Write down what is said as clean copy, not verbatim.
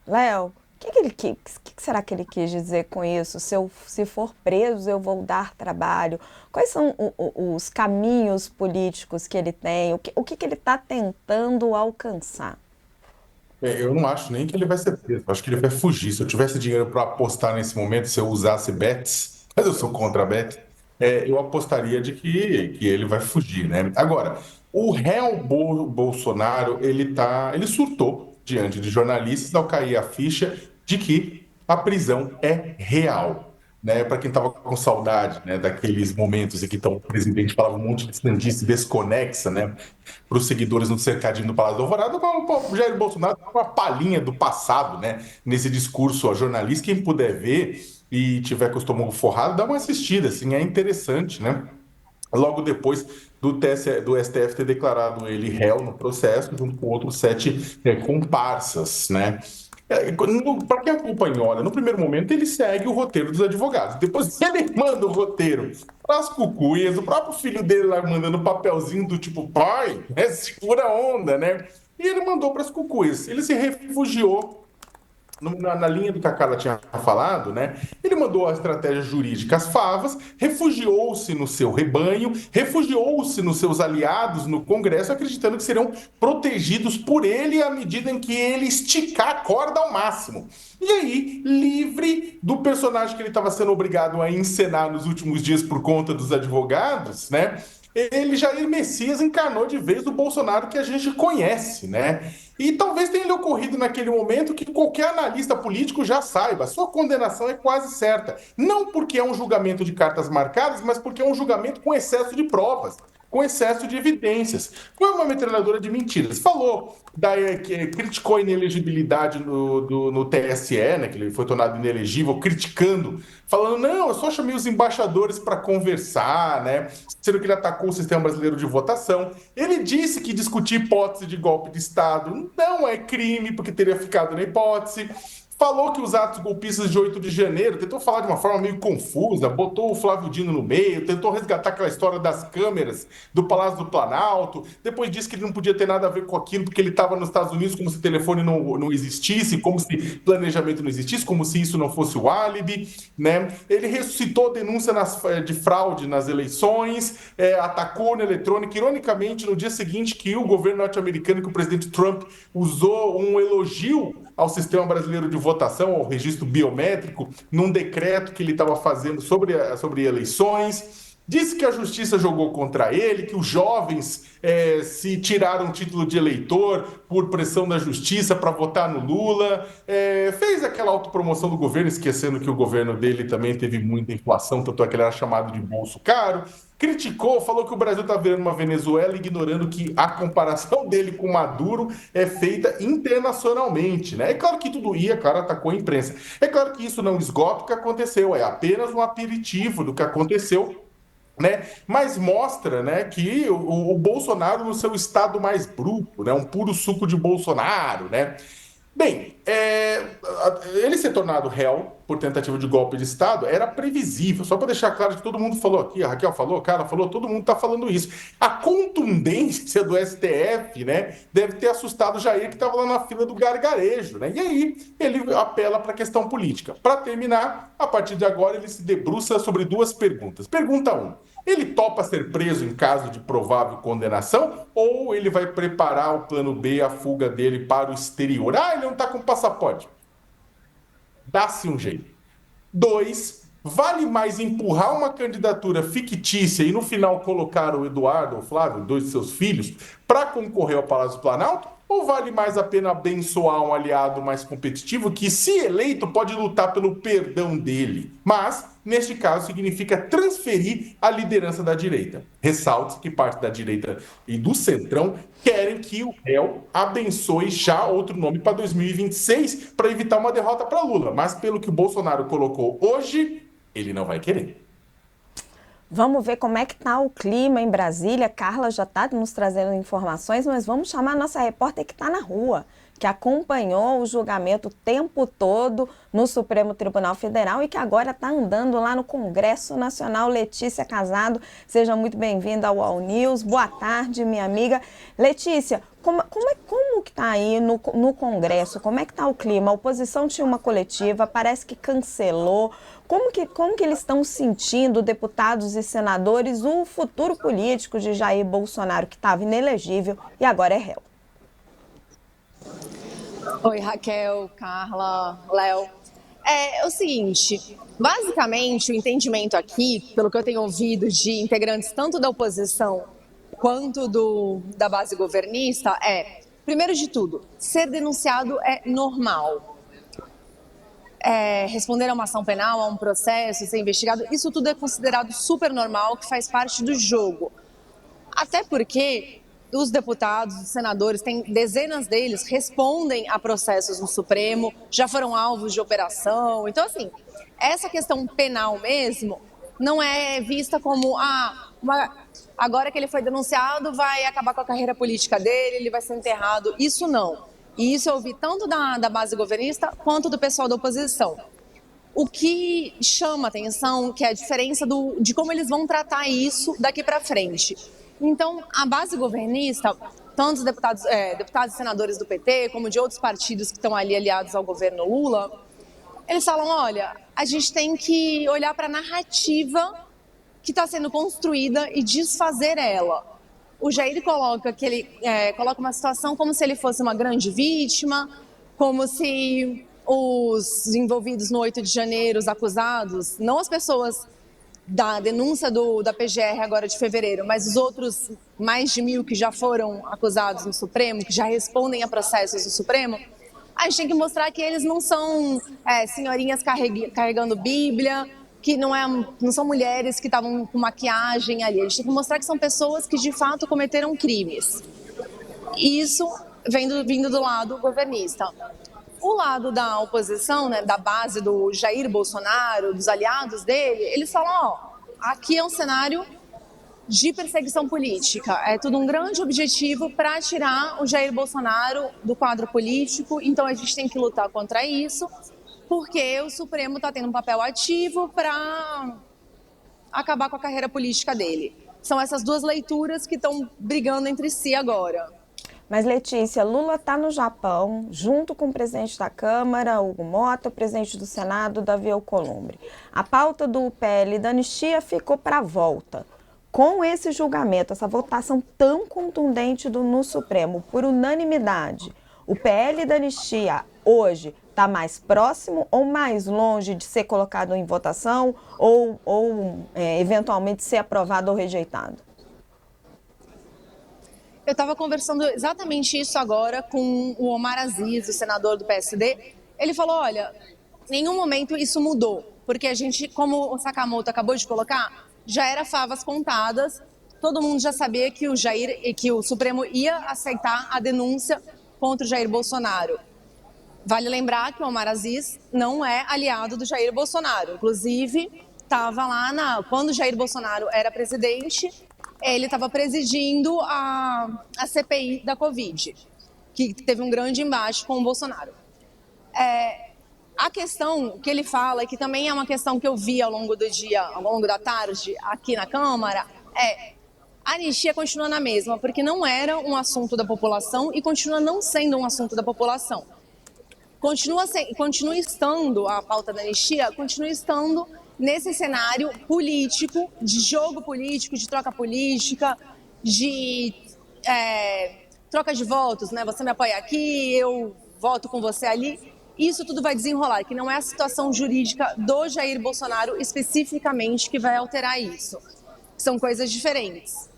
Léo, o que será que ele quis dizer com isso? Se for preso, eu vou dar trabalho. Quais são os caminhos políticos que ele tem? O que ele está tentando alcançar? Eu não acho nem que ele vai ser preso. Eu acho que ele vai fugir. Se eu tivesse dinheiro para apostar nesse momento, se eu usasse bets, mas eu sou contra bets, eu apostaria de que ele vai fugir, né? Agora, o réu Bolsonaro, ele surtou diante de jornalistas ao cair a ficha de que a prisão é real. Né, para quem estava com saudade, né, daqueles momentos em que o presidente falava um monte de sandice desconexa, né, para os seguidores no cercadinho do Palácio do Alvorada, o Jair Bolsonaro dá uma palhinha do passado, né? Nesse discurso a jornalista, quem puder ver e tiver com o estômago forrado, dá uma assistida, assim, é interessante, né? Logo depois do STF ter declarado ele réu no processo, junto com outros sete comparsas, né? Para quem acompanhou, olha, no primeiro momento ele segue o roteiro dos advogados. Depois ele manda o roteiro para as cucuias, o próprio filho dele lá mandando papelzinho do tipo, pai, né, segura a onda, né? E ele mandou para as cucuias. Ele se refugiou na linha do que a Carla tinha falado, né? Ele mandou a estratégia jurídica às favas, refugiou-se no seu rebanho, refugiou-se nos seus aliados no Congresso, acreditando que serão protegidos por ele à medida em que ele esticar a corda ao máximo. E aí, livre do personagem que ele estava sendo obrigado a encenar nos últimos dias por conta dos advogados, né? Ele, Jair Messias, encarnou de vez o Bolsonaro que a gente conhece, né? E talvez tenha lhe ocorrido naquele momento que qualquer analista político já saiba, sua condenação é quase certa. Não porque é um julgamento de cartas marcadas, mas porque é um julgamento com excesso de provas, com excesso de evidências. Foi uma metralhadora de mentiras. Falou que criticou a inelegibilidade no TSE, né, que ele foi tornado inelegível, criticando, falando, não, eu só chamei os embaixadores para conversar, né, sendo que ele atacou o sistema brasileiro de votação. Ele disse que discutir hipótese de golpe de Estado não é crime, porque teria ficado na hipótese. Falou que os atos golpistas de 8 de janeiro, tentou falar de uma forma meio confusa, botou o Flávio Dino no meio, tentou resgatar aquela história das câmeras do Palácio do Planalto, depois disse que ele não podia ter nada a ver com aquilo, porque ele estava nos Estados Unidos, como se telefone não existisse, como se planejamento não existisse, como se isso não fosse o álibi, né? Ele ressuscitou denúncia de fraude nas eleições, atacou na eletrônica, ironicamente, no dia seguinte que o governo norte-americano, que o presidente Trump usou um elogio ao sistema brasileiro de votação, ao registro biométrico, num decreto que ele estava fazendo sobre eleições. Disse que a justiça jogou contra ele, que os jovens se tiraram o título de eleitor por pressão da justiça para votar no Lula. Fez aquela autopromoção do governo, esquecendo que o governo dele também teve muita inflação, tanto é que ele era chamado de bolso caro. Criticou, falou que o Brasil está virando uma Venezuela, ignorando que a comparação dele com Maduro é feita internacionalmente, né? É claro que tudo ia, claro, atacou a imprensa. É claro que isso não esgota o que aconteceu, é apenas um aperitivo do que aconteceu, né? Mas mostra, né, que o Bolsonaro no seu estado mais bruto, né, um puro suco de Bolsonaro, né? Bem, ele ser tornado réu por tentativa de golpe de Estado era previsível. Só para deixar claro que todo mundo falou aqui, a Raquel falou, a cara falou, todo mundo está falando isso. A contundência do STF, né, deve ter assustado o Jair, que estava lá na fila do gargarejo, né? E aí ele apela para a questão política. Para terminar, a partir de agora ele se debruça sobre duas perguntas. Pergunta 1. Ele topa ser preso em caso de provável condenação ou ele vai preparar o plano B, a fuga dele para o exterior? Ah, ele não está com passaporte. Dá-se um jeito. 2, vale mais empurrar uma candidatura fictícia e no final colocar o Eduardo ou o Flávio, dois de seus filhos, para concorrer ao Palácio do Planalto? Ou vale mais a pena abençoar um aliado mais competitivo que, se eleito, pode lutar pelo perdão dele? Mas, neste caso, significa transferir a liderança da direita. Ressalte que parte da direita e do centrão querem que o réu abençoe já outro nome para 2026 para evitar uma derrota para Lula. Mas, pelo que o Bolsonaro colocou hoje, ele não vai querer. Vamos ver como é que está o clima em Brasília. Carla já está nos trazendo informações, mas vamos chamar a nossa repórter que está na rua. que acompanhou o julgamento o tempo todo no Supremo Tribunal Federal e que agora está andando lá no Congresso Nacional. Letícia Casado, seja muito bem-vinda ao All News. Boa tarde, minha amiga. Letícia, como que está aí no Congresso? Como é que está o clima? A oposição tinha uma coletiva, parece que cancelou. Como que eles estão sentindo, deputados e senadores, o futuro político de Jair Bolsonaro, que estava inelegível e agora é réu? Oi, Raquel, Carla, Léo. É o seguinte, basicamente o entendimento aqui, pelo que eu tenho ouvido de integrantes tanto da oposição quanto da base governista, primeiro de tudo, ser denunciado é normal. Responder a uma ação penal, a um processo, ser investigado, isso tudo é considerado super normal, que faz parte do jogo. Até porque os deputados, os senadores, tem dezenas deles, respondem a processos no Supremo, já foram alvos de operação. Então, assim, essa questão penal mesmo não é vista como, agora que ele foi denunciado, vai acabar com a carreira política dele, ele vai ser enterrado. Isso não. E isso eu ouvi tanto da base governista quanto do pessoal da oposição. O que chama atenção que é a diferença de como eles vão tratar isso daqui para frente. Então, a base governista, tanto os deputados e senadores do PT, como de outros partidos que estão ali aliados ao governo Lula, eles falam, olha, a gente tem que olhar para a narrativa que está sendo construída e desfazer ela. O Jair coloca uma situação como se ele fosse uma grande vítima, como se os envolvidos no 8 de janeiro, os acusados, não as pessoas da denúncia da PGR agora de fevereiro, mas os outros mais de 1.000 que já foram acusados no Supremo, que já respondem a processos no Supremo, a gente tem que mostrar que eles não são senhorinhas carregando Bíblia, que não são mulheres que estavam com maquiagem ali. A gente tem que mostrar que são pessoas que de fato cometeram crimes. E isso vindo do lado governista. O lado da oposição, né, da base do Jair Bolsonaro, dos aliados dele, eles falam, aqui é um cenário de perseguição política. É tudo um grande objetivo para tirar o Jair Bolsonaro do quadro político, então a gente tem que lutar contra isso, porque o Supremo está tendo um papel ativo para acabar com a carreira política dele. São essas duas leituras que estão brigando entre si agora. Mas, Letícia, Lula está no Japão, junto com o presidente da Câmara, Hugo Mota, o presidente do Senado, Davi Alcolumbre. A pauta do PL da anistia ficou para a volta. Com esse julgamento, essa votação tão contundente no Supremo, por unanimidade, o PL da anistia hoje está mais próximo ou mais longe de ser colocado em votação ou eventualmente ser aprovado ou rejeitado? Eu estava conversando exatamente isso agora com o Omar Aziz, o senador do PSD. Ele falou, olha, em nenhum momento isso mudou, porque a gente, como o Sakamoto acabou de colocar, já era favas contadas, todo mundo já sabia que o Supremo ia aceitar a denúncia contra o Jair Bolsonaro. Vale lembrar que o Omar Aziz não é aliado do Jair Bolsonaro, inclusive estava lá quando o Jair Bolsonaro era presidente, ele estava presidindo a CPI da Covid, que teve um grande embate com o Bolsonaro. A questão que ele fala, e que também é uma questão que eu vi ao longo do dia, ao longo da tarde, aqui na Câmara, a anistia continua na mesma, porque não era um assunto da população e continua não sendo um assunto da população. Continua estando, a pauta da anistia, continua estando nesse cenário político, de jogo político, de troca política, de troca de votos, né? Você me apoia aqui, eu voto com você ali. Isso tudo vai desenrolar, que não é a situação jurídica do Jair Bolsonaro especificamente que vai alterar isso. São coisas diferentes.